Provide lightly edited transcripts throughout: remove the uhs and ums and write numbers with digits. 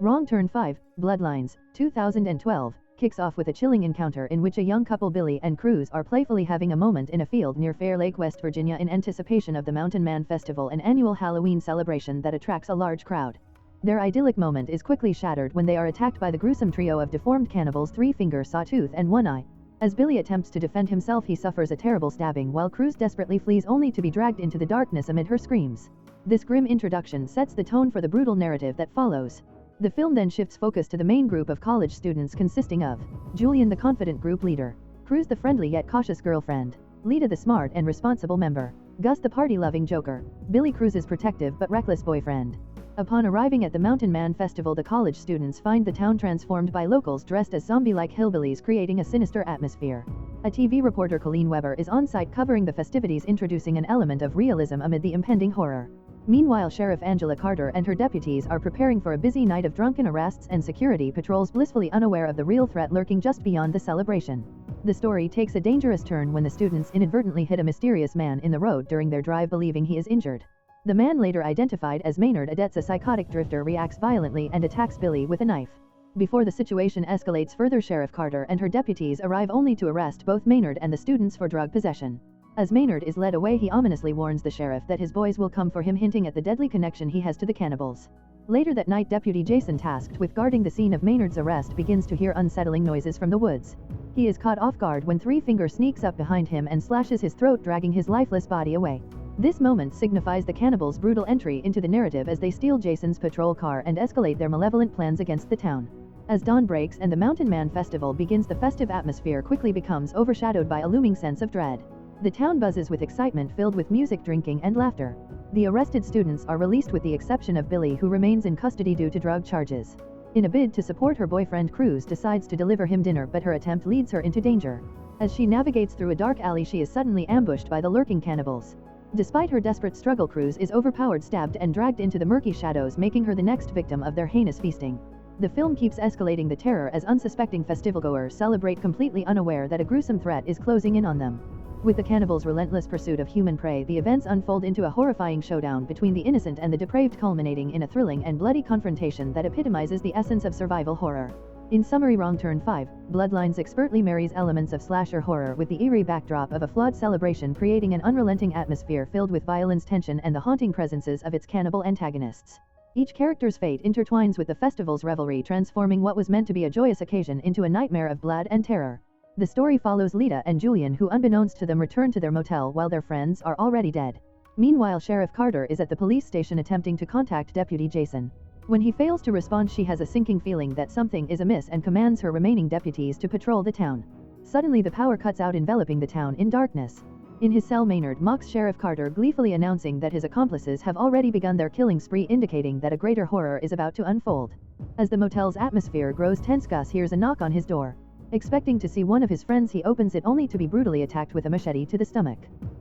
Wrong Turn 5, Bloodlines, 2012, kicks off with a chilling encounter in which a young couple Billy and Cruz are playfully having a moment in a field near Fair Lake, West Virginia in anticipation of the Mountain Man Festival, an annual Halloween celebration that attracts a large crowd. Their idyllic moment is quickly shattered when they are attacked by the gruesome trio of deformed cannibals, Three Finger, Sawtooth and One Eye. As Billy attempts to defend himself, he suffers a terrible stabbing while Cruz desperately flees only to be dragged into the darkness amid her screams. This grim introduction sets the tone for the brutal narrative that follows. The film then shifts focus to the main group of college students consisting of Julian, the confident group leader; Cruz, the friendly yet cautious girlfriend; Lita, the smart and responsible member; Gus, the party-loving joker; Billy, Cruz's protective but reckless boyfriend. Upon arriving at the Mountain Man Festival, the college students find the town transformed by locals dressed as zombie-like hillbillies, creating a sinister atmosphere. A TV reporter, Colleen Weber, is on site covering the festivities, introducing an element of realism amid the impending horror. Meanwhile, Sheriff Angela Carter and her deputies are preparing for a busy night of drunken arrests and security patrols, blissfully unaware of the real threat lurking just beyond the celebration. The story takes a dangerous turn when the students inadvertently hit a mysterious man in the road during their drive, believing he is injured. The man, later identified as Maynard Adets, a psychotic drifter, reacts violently and attacks Billy with a knife. Before the situation escalates further, Sheriff Carter and her deputies arrive only to arrest both Maynard and the students for drug possession. As Maynard is led away, he ominously warns the sheriff that his boys will come for him, hinting at the deadly connection he has to the cannibals. Later that night, Deputy Jason, tasked with guarding the scene of Maynard's arrest, begins to hear unsettling noises from the woods. He is caught off guard when Three Finger sneaks up behind him and slashes his throat, dragging his lifeless body away. This moment signifies the cannibals' brutal entry into the narrative as they steal Jason's patrol car and escalate their malevolent plans against the town. As dawn breaks and the Mountain Man Festival begins, the festive atmosphere quickly becomes overshadowed by a looming sense of dread. The town buzzes with excitement, filled with music, drinking, and laughter. The arrested students are released with the exception of Billy, who remains in custody due to drug charges. In a bid to support her boyfriend, Cruz decides to deliver him dinner, but her attempt leads her into danger. As she navigates through a dark alley, she is suddenly ambushed by the lurking cannibals. Despite her desperate struggle, Cruz is overpowered, stabbed, and dragged into the murky shadows, making her the next victim of their heinous feasting. The film keeps escalating the terror as unsuspecting festivalgoers celebrate, completely unaware that a gruesome threat is closing in on them. With the cannibals' relentless pursuit of human prey, the events unfold into a horrifying showdown between the innocent and the depraved, culminating in a thrilling and bloody confrontation that epitomizes the essence of survival horror. In summary, Wrong Turn 5, Bloodlines expertly marries elements of slasher horror with the eerie backdrop of a flawed celebration, creating an unrelenting atmosphere filled with violence, tension, and the haunting presences of its cannibal antagonists. Each character's fate intertwines with the festival's revelry, transforming what was meant to be a joyous occasion into a nightmare of blood and terror. The story follows Lita and Julian, who unbeknownst to them return to their motel while their friends are already dead. Meanwhile, Sheriff Carter is at the police station attempting to contact Deputy Jason. When he fails to respond, she has a sinking feeling that something is amiss and commands her remaining deputies to patrol the town. Suddenly, the power cuts out, enveloping the town in darkness. In his cell, Maynard mocks Sheriff Carter, gleefully announcing that his accomplices have already begun their killing spree, indicating that a greater horror is about to unfold. As the motel's atmosphere grows tense, Gus hears a knock on his door. Expecting to see one of his friends, he opens it only to be brutally attacked with a machete to the stomach.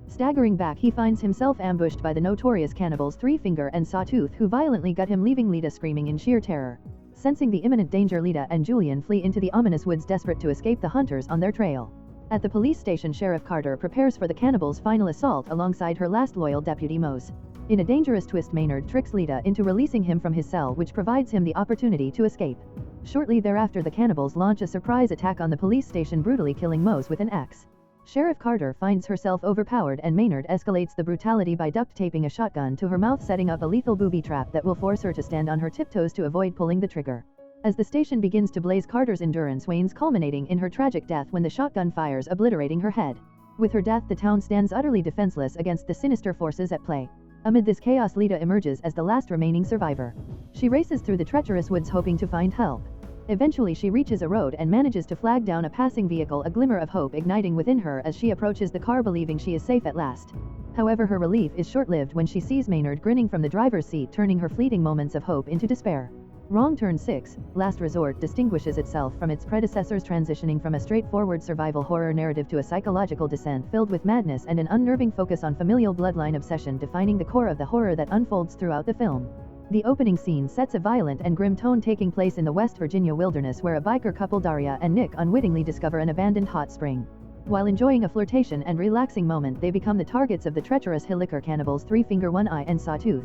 Staggering back, he finds himself ambushed by the notorious cannibals Three Finger and Sawtooth, who violently gut him, leaving Lita screaming in sheer terror. Sensing the imminent danger, Lita and Julian flee into the ominous woods, desperate to escape the hunters on their trail. At the police station, Sheriff Carter prepares for the cannibals' final assault alongside her last loyal deputy, Mose. In a dangerous twist, Maynard tricks Lita into releasing him from his cell, which provides him the opportunity to escape. Shortly thereafter, the cannibals launch a surprise attack on the police station, brutally killing Mose with an axe. Sheriff Carter finds herself overpowered, and Maynard escalates the brutality by duct taping a shotgun to her mouth, setting up a lethal booby trap that will force her to stand on her tiptoes to avoid pulling the trigger. As the station begins to blaze, Carter's endurance wanes, culminating in her tragic death when the shotgun fires, obliterating her head. With her death, the town stands utterly defenseless against the sinister forces at play. Amid this chaos, Lita emerges as the last remaining survivor. She races through the treacherous woods, hoping to find help. Eventually, she reaches a road and manages to flag down a passing vehicle, a glimmer of hope igniting within her as she approaches the car, believing she is safe at last. However, her relief is short-lived when she sees Maynard grinning from the driver's seat, turning her fleeting moments of hope into despair. Wrong Turn 6, Last Resort, distinguishes itself from its predecessors, transitioning from a straightforward survival horror narrative to a psychological descent filled with madness and an unnerving focus on familial bloodline obsession, defining the core of the horror that unfolds throughout the film. The opening scene sets a violent and grim tone, taking place in the West Virginia wilderness, where a biker couple, Daria and Nick, unwittingly discover an abandoned hot spring. While enjoying a flirtation and relaxing moment, they become the targets of the treacherous hilliker cannibals Three Finger, One Eye, and Sawtooth.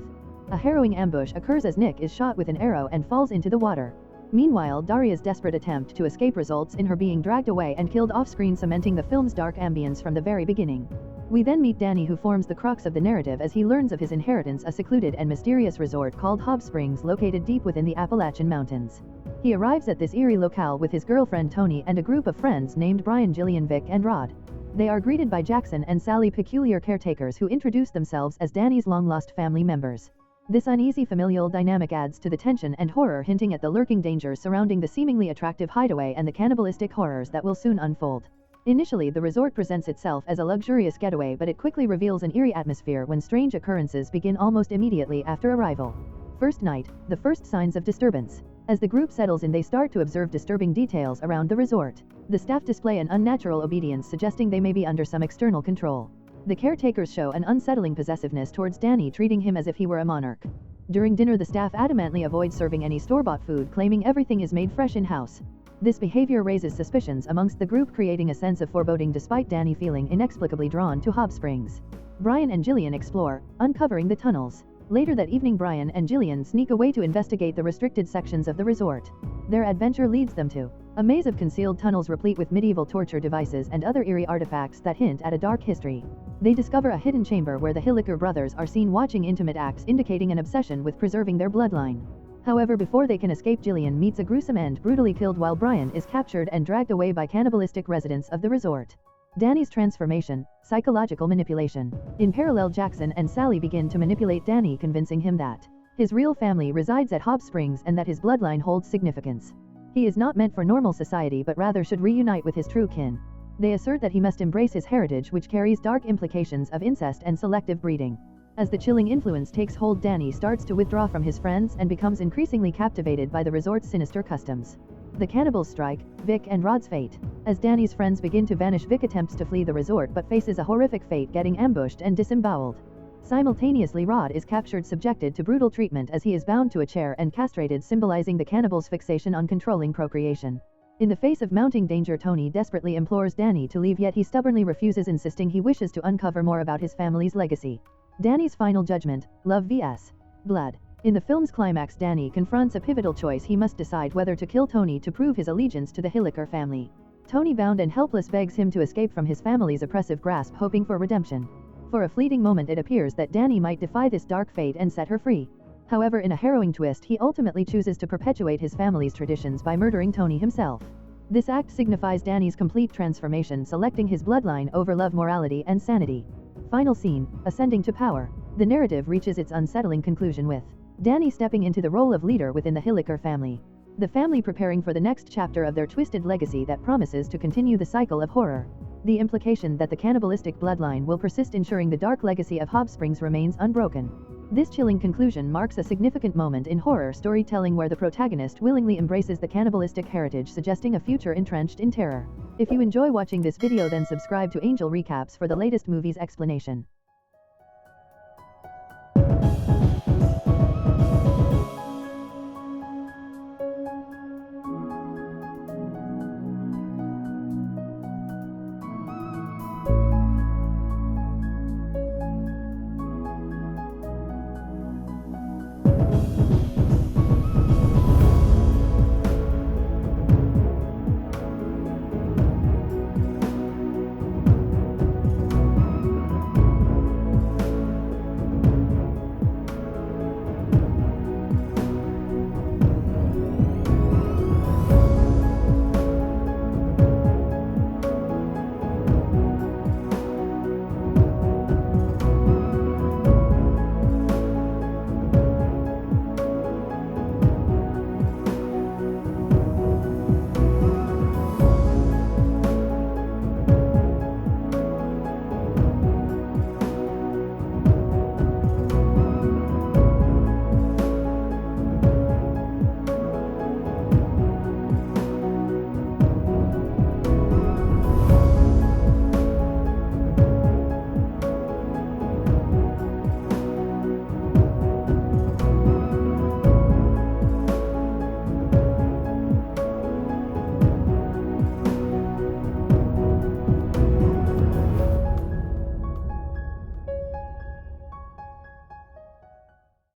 A harrowing ambush occurs as Nick is shot with an arrow and falls into the water. Meanwhile, Daria's desperate attempt to escape results in her being dragged away and killed off-screen, cementing the film's dark ambience from the very beginning. We then meet Danny, who forms the crux of the narrative as he learns of his inheritance, a secluded and mysterious resort called Hot Springs located deep within the Appalachian Mountains. He arrives at this eerie locale with his girlfriend Tony and a group of friends named Brian, Jillian, Vic, and Rod. They are greeted by Jackson and Sally, peculiar caretakers who introduce themselves as Danny's long-lost family members. This uneasy familial dynamic adds to the tension and horror, hinting at the lurking dangers surrounding the seemingly attractive hideaway and the cannibalistic horrors that will soon unfold. Initially, the resort presents itself as a luxurious getaway, but it quickly reveals an eerie atmosphere when strange occurrences begin almost immediately after arrival. First night, the first signs of disturbance. As the group settles in, they start to observe disturbing details around the resort. The staff display an unnatural obedience, suggesting they may be under some external control. The caretakers show an unsettling possessiveness towards Danny, treating him as if he were a monarch. During dinner, the staff adamantly avoid serving any store-bought food, claiming everything is made fresh in-house. This behavior raises suspicions amongst the group, creating a sense of foreboding despite Danny feeling inexplicably drawn to Hot Springs. Brian and Jillian explore, uncovering the tunnels. Later that evening, Brian and Jillian sneak away to investigate the restricted sections of the resort. Their adventure leads them to a maze of concealed tunnels replete with medieval torture devices and other eerie artifacts that hint at a dark history. They discover a hidden chamber where the Hilliker brothers are seen watching intimate acts, indicating an obsession with preserving their bloodline. However, before they can escape, Jillian meets a gruesome end, brutally killed, while Brian is captured and dragged away by cannibalistic residents of the resort. Danny's transformation, psychological manipulation. In parallel, Jackson and Sally begin to manipulate Danny, convincing him that his real family resides at Hot Springs and that his bloodline holds significance. He is not meant for normal society, but rather should reunite with his true kin. They assert that he must embrace his heritage, which carries dark implications of incest and selective breeding. As the chilling influence takes hold, Danny starts to withdraw from his friends and becomes increasingly captivated by the resort's sinister customs. The cannibals strike, Vic and Rod's fate. As Danny's friends begin to vanish, Vic attempts to flee the resort but faces a horrific fate, getting ambushed and disemboweled. Simultaneously, Rod is captured, subjected to brutal treatment as he is bound to a chair and castrated, symbolizing the cannibals' fixation on controlling procreation. In the face of mounting danger, Tony desperately implores Danny to leave, yet he stubbornly refuses, insisting he wishes to uncover more about his family's legacy. Danny's final judgment, love vs. blood. In the film's climax, Danny confronts a pivotal choice. He must decide whether to kill Tony to prove his allegiance to the Hilliker family. Tony, bound and helpless, begs him to escape from his family's oppressive grasp, hoping for redemption. For a fleeting moment, it appears that Danny might defy this dark fate and set her free. However, in a harrowing twist, he ultimately chooses to perpetuate his family's traditions by murdering Tony himself. This act signifies Danny's complete transformation, selecting his bloodline over love, morality, and sanity. Final scene, ascending to power. The narrative reaches its unsettling conclusion with Danny stepping into the role of leader within the Hilliker family. The family preparing for the next chapter of their twisted legacy that promises to continue the cycle of horror. The implication that the cannibalistic bloodline will persist, ensuring the dark legacy of Hot Springs remains unbroken. This chilling conclusion marks a significant moment in horror storytelling, where the protagonist willingly embraces the cannibalistic heritage, suggesting a future entrenched in terror. If you enjoy watching this video, then subscribe to Angel Recaps for the latest movies explanation.